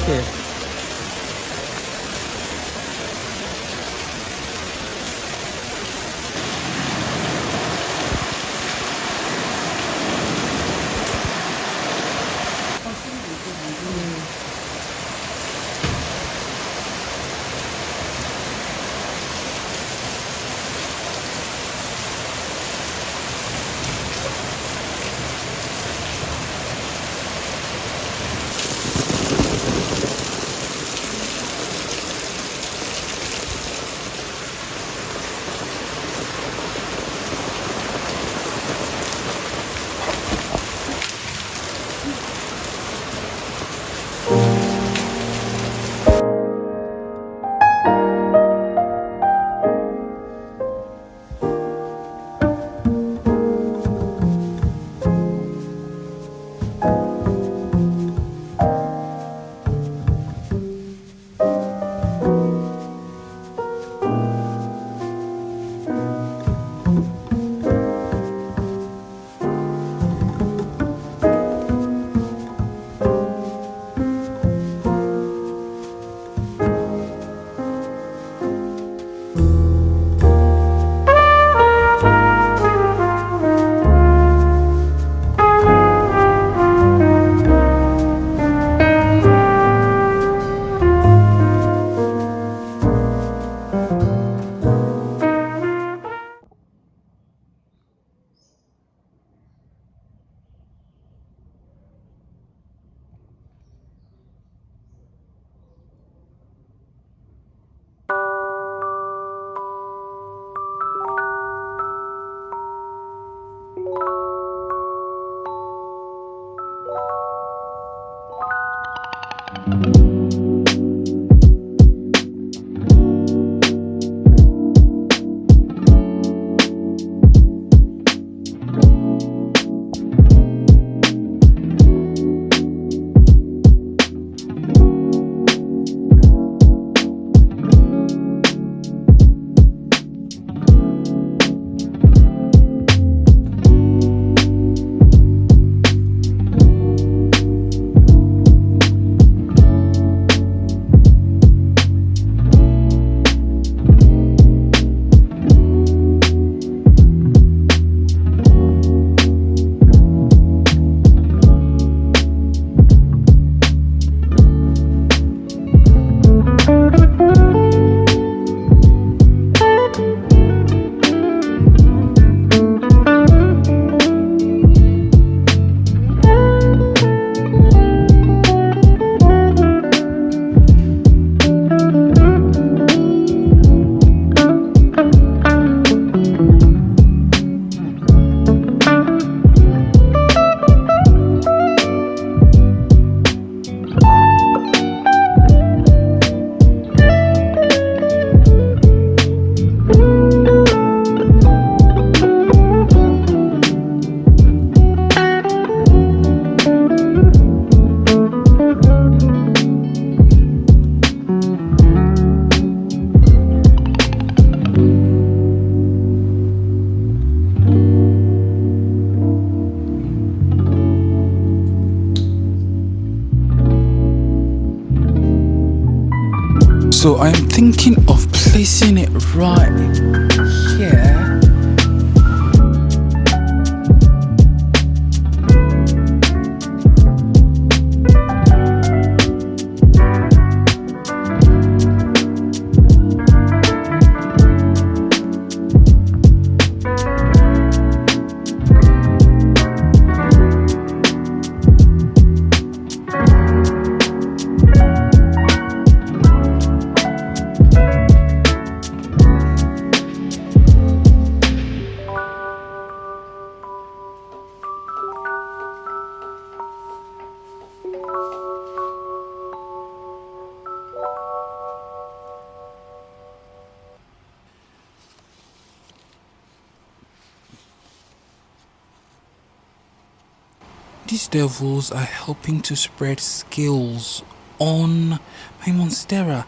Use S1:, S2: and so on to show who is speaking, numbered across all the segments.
S1: here. So I'm thinking of placing it right here. These devils are helping to spread scales on my monstera.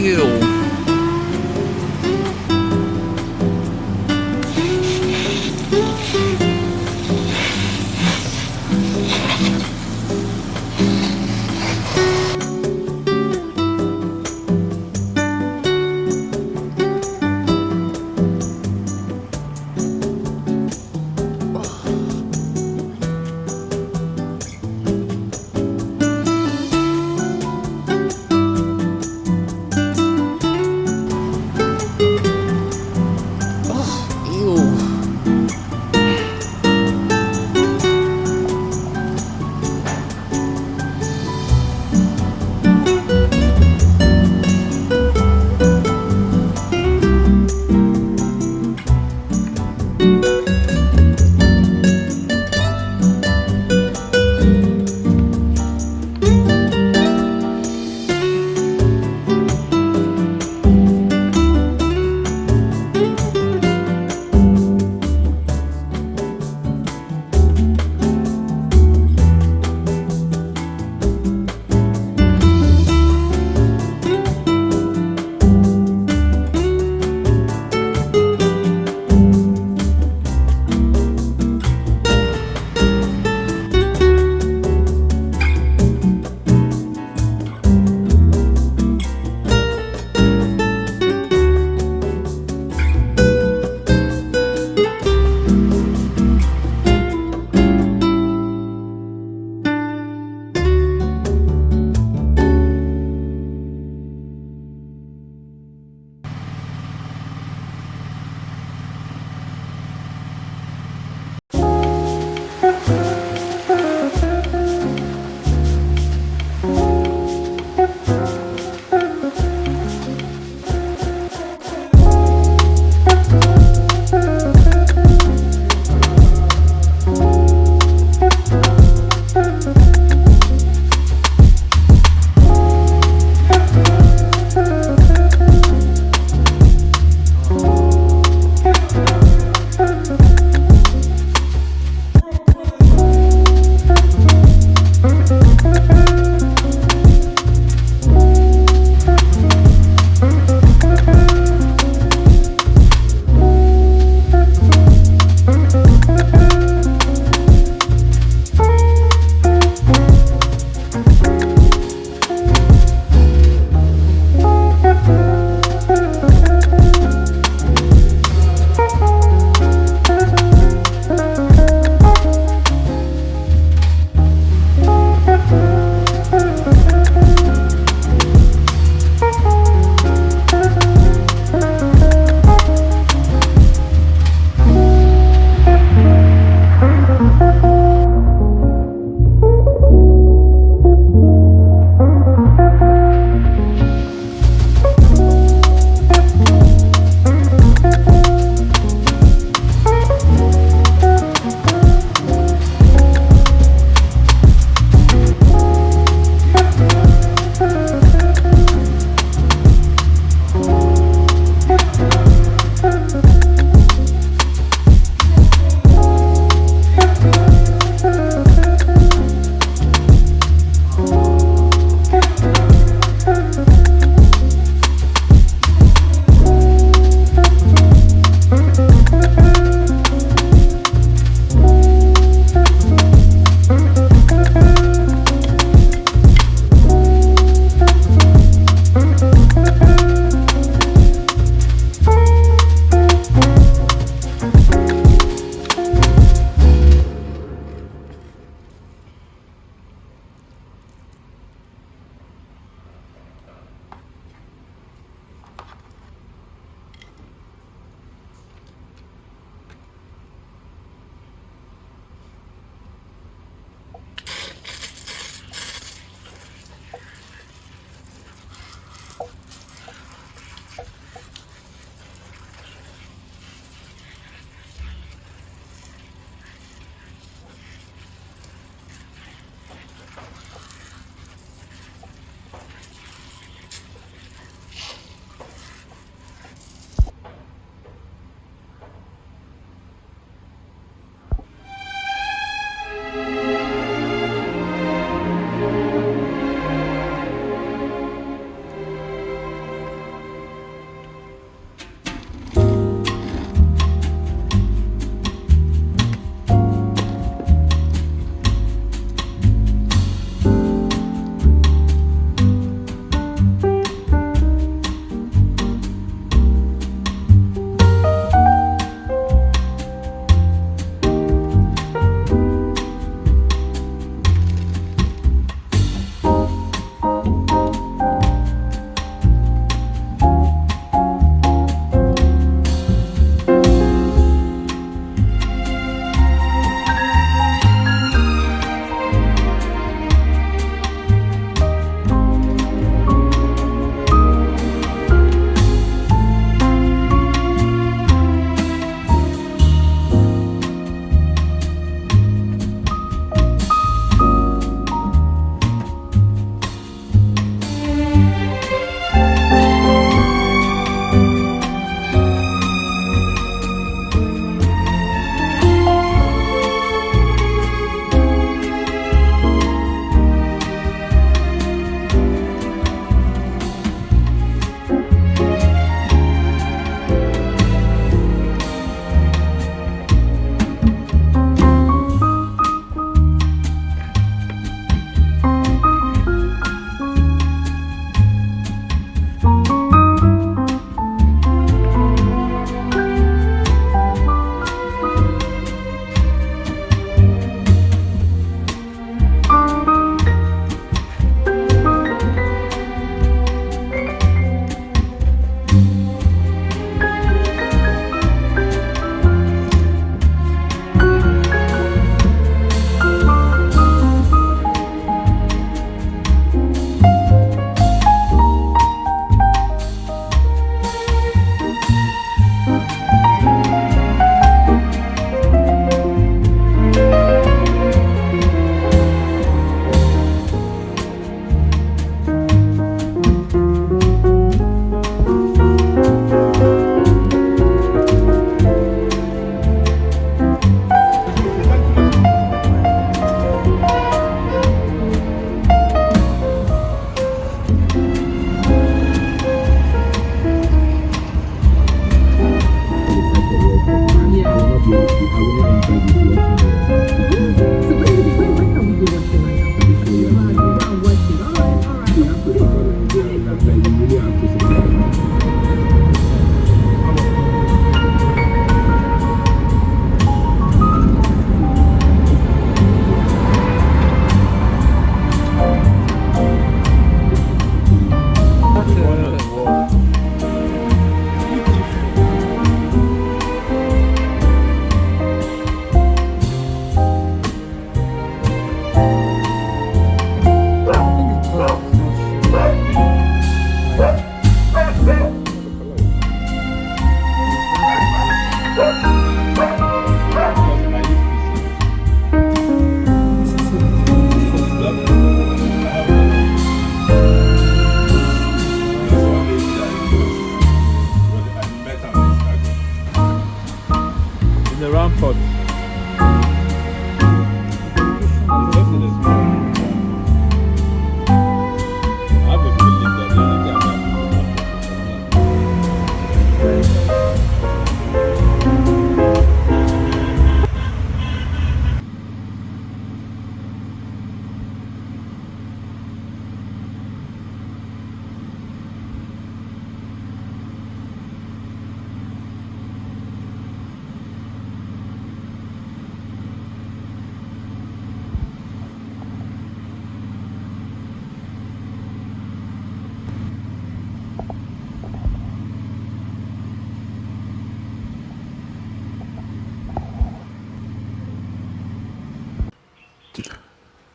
S1: skill.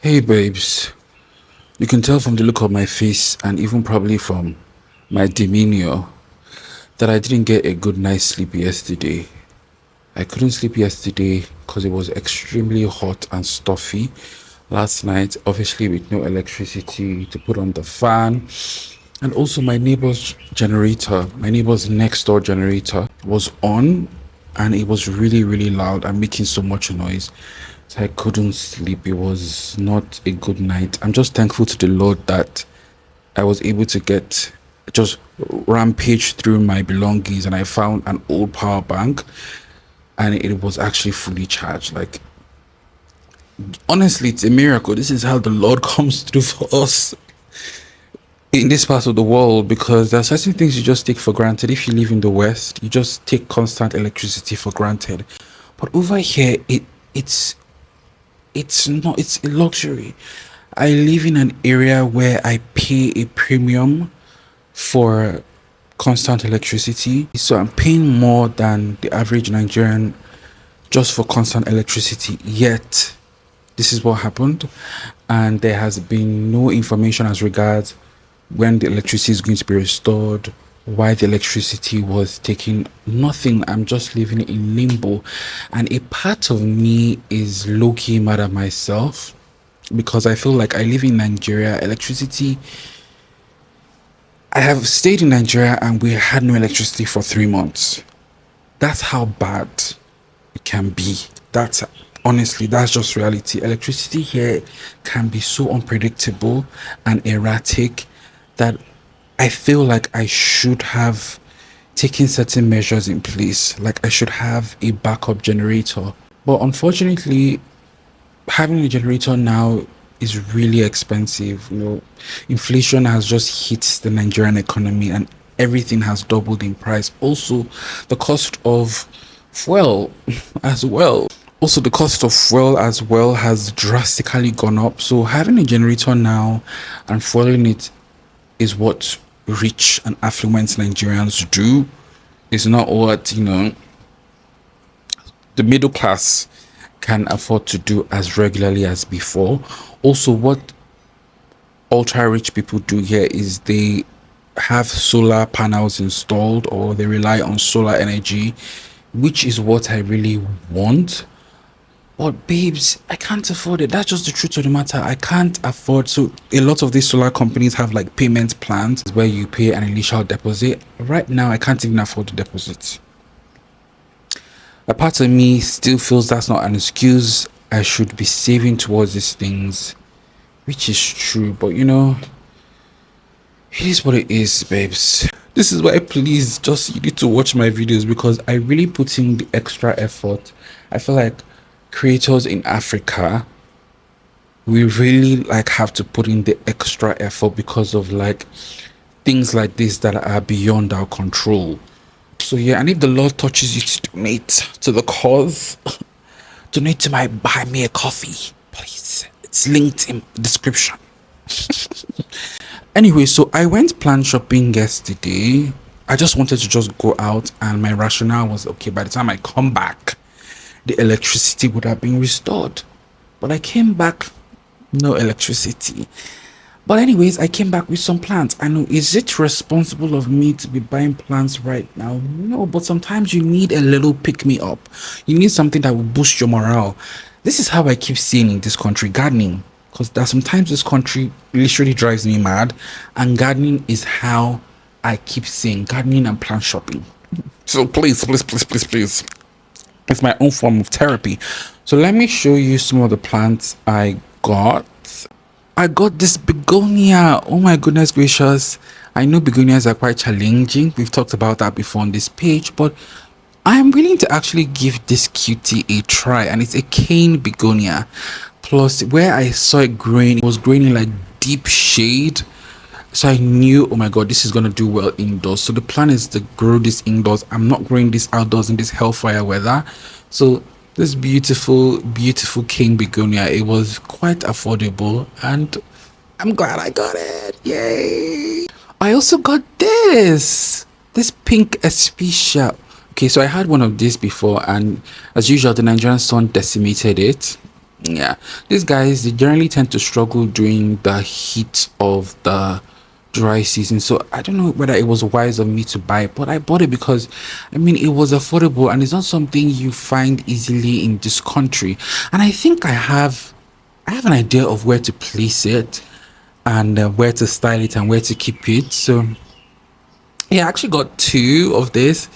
S1: Hey babes, you can tell from the look of my face and even probably from my demeanor that I didn't get a good night's sleep yesterday. I couldn't sleep yesterday because it was extremely hot and stuffy last night, obviously with no electricity to put on the fan. And also my neighbor's next door generator was on and it was really, really loud and making so much noise. So I couldn't sleep. It was not a good night. I'm just thankful to the Lord that I was able to just rampage through my belongings and I found an old power bank and it was actually fully charged. Like, honestly, it's a miracle. This is how the Lord comes through for us in this part of the world, because there are certain things you just take for granted. If you live in the West, you just take constant electricity for granted. But over here, it's not, it's a luxury. I live in an area where I pay a premium for constant electricity. So I'm paying more than the average Nigerian just for constant electricity. Yet, this is what happened. And there has been no information as regards when the electricity is going to be restored, why the electricity was taken, nothing. I'm just living in limbo. And a part of me is low-key mad at myself because I feel like I live in Nigeria. I have stayed in Nigeria and we had no electricity for 3 months. That's how bad it can be. Honestly, that's just reality. Electricity here can be so unpredictable and erratic that I feel like I should have taken certain measures in place. Like I should have a backup generator. But unfortunately, having a generator now is really expensive. Inflation has just hit the Nigerian economy and everything has doubled in price. Also, the cost of fuel as well. Has drastically gone up. So having a generator now and fueling it is what rich and affluent Nigerians do. It's not what the middle class can afford to do as regularly as before. Also, what ultra rich people do here is they have solar panels installed or they rely on solar energy, which is what I really want. But babes, I can't afford it. That's just the truth of the matter. I can't afford. So a lot of these solar companies have like payment plans where you pay an initial deposit. Right now, I can't even afford the deposit. A part of me still feels that's not an excuse. I should be saving towards these things, which is true. But it is what it is, babes. This is why, please, you need to watch my videos because I really put in the extra effort. I feel like creators in Africa, we really have to put in the extra effort because of things like this that are beyond our control. So yeah, and if the Lord touches you to donate to the cause, donate to my buy me a coffee, please. It's linked in the description. Anyway, so I went plant shopping yesterday. I just wanted to just go out, and my rationale was okay, by the time I come back, the electricity would have been restored. But I came back, no electricity. But anyways, I came back with some plants. I know, is it responsible of me to be buying plants right now? No, but sometimes you need a little pick me up. You need something that will boost your morale. This is how I keep seeing in this country, gardening. Because there are sometimes this country literally drives me mad. And gardening is how I keep saying gardening and plant shopping. So please, please, please, please, please. It's my own form of therapy. So let me show you some of the plants I got. I got this begonia. Oh my goodness gracious. I know begonias are quite challenging. We've talked about that before on this page, but I'm willing to actually give this cutie a try. And it's a cane begonia. Plus, where I saw it growing, it was growing in like deep shade. So I knew, oh my god, this is going to do well indoors. So the plan is to grow this indoors. I'm not growing this outdoors in this hellfire weather. So this beautiful, beautiful cane begonia, it was quite affordable, and I'm glad I got it. Yay! I also got this pink especia. Okay, so I had one of these before, and as usual, the Nigerian sun decimated it. Yeah, these guys, they generally tend to struggle during the heat of the dry season, so I don't know whether it was wise of me to buy it, but I bought it because I mean it was affordable, and it's not something you find easily in this country. And I think I have an idea of where to place it, and where to style it, and where to keep it. So yeah, I actually got two of this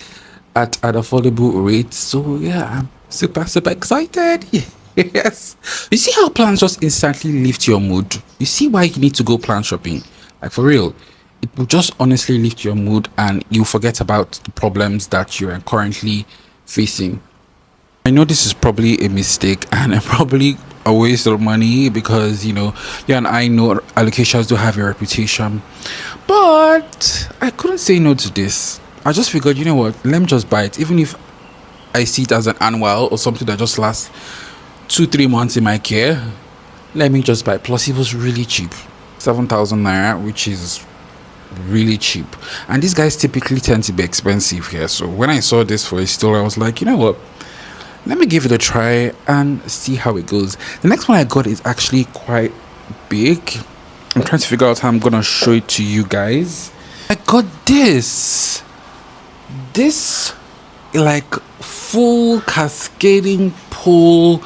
S1: at affordable rates. So yeah, I'm super excited. Yes, you see how plants just instantly lift your mood? You see why you need to go plant shopping? Like for real, it will just honestly lift your mood, and you forget about the problems that you are currently facing. I know this is probably a mistake and probably a waste of money, because you and I know allocations do have a reputation, but I couldn't say no to this. I just figured, you know what, let me just buy it, even if I see it as an annual or something that just lasts 2-3 months in my care. Let me just buy it. Plus it was really cheap, 7,000 naira, which is really cheap, and these guys typically tend to be expensive here. So when I saw this for a store, I was like, you know what, let me give it a try and see how it goes. The next one I got is actually quite big. I'm trying to figure out how I'm gonna show it to you guys. I got this like full cascading pool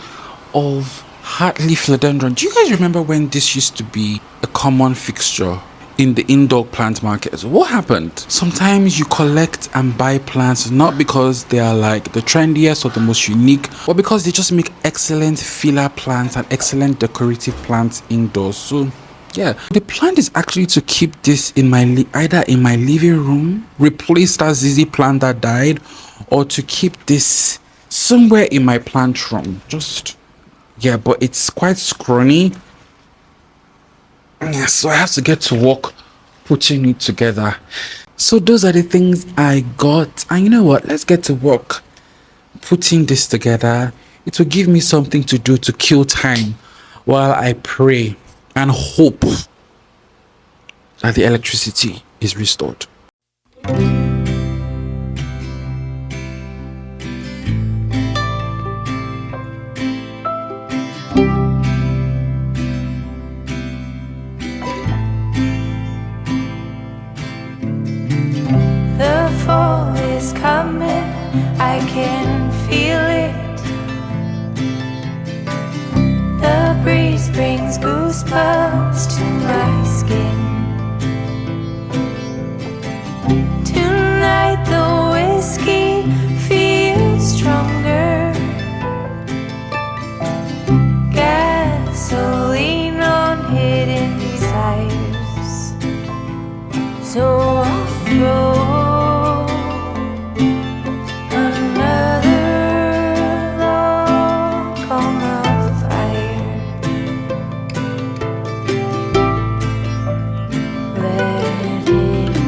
S1: of Hartley philodendron. Do you guys remember when this used to be a common fixture in the indoor plant market? What happened? Sometimes you collect and buy plants not because they are like the trendiest or the most unique, but because they just make excellent filler plants and excellent decorative plants indoors. So yeah, the plan is actually to keep this in my either in my living room, replace that ZZ plant that died, or to keep this somewhere in my plant room. Just yeah, but it's quite scrawny. Yeah, so I have to get to work putting it together. So those are the things I got, and you know what, let's get to work putting this together. It will give me something to do to kill time while I pray and hope that the electricity is restored.
S2: Coming, I can feel it. The breeze brings goosebumps to my skin. Tonight the whiskey feels stronger. Gasoline on hidden desires. So I'll throw let it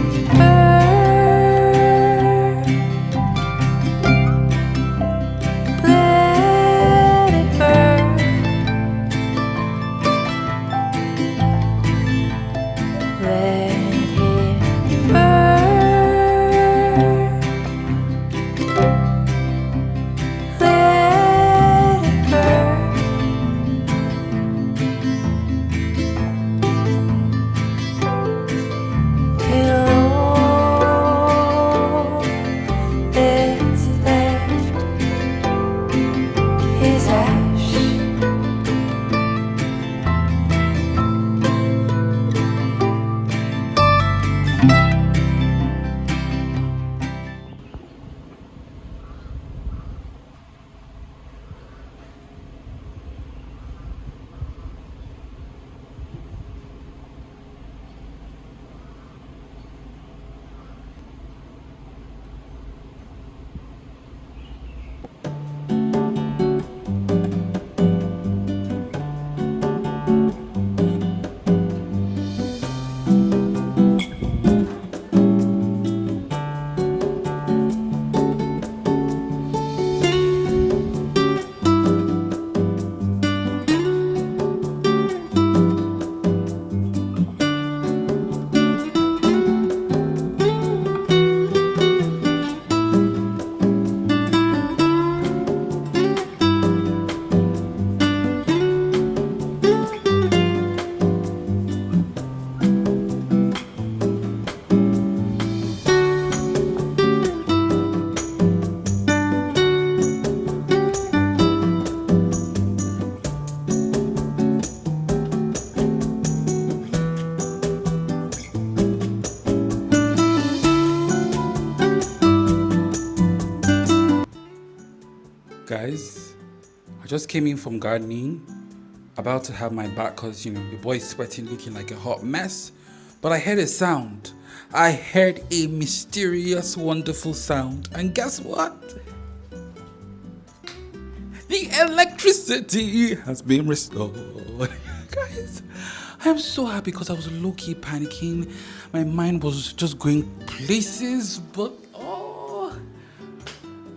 S1: guys. I just came in from gardening, about to have my bath because, you know, the boy is sweating, looking like a hot mess. But I heard a sound. I heard a mysterious, wonderful sound. And guess what? The electricity has been restored. Guys, I am so happy because I was low-key panicking. My mind was just going places, but oh,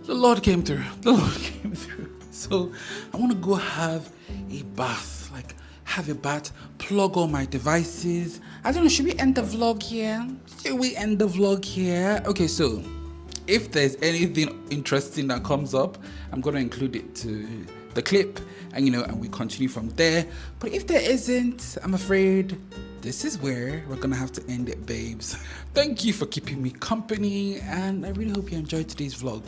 S1: the Lord came through. The Lord came through. So I want to go have a bath, like have a bath, plug all my devices. I don't know, should we end the vlog here? Okay, so if there's anything interesting that comes up, I'm going to include it to the clip and, you know, and we continue from there. But if there isn't, I'm afraid this is where we're going to have to end it, babes. Thank you for keeping me company and I really hope you enjoyed today's vlog.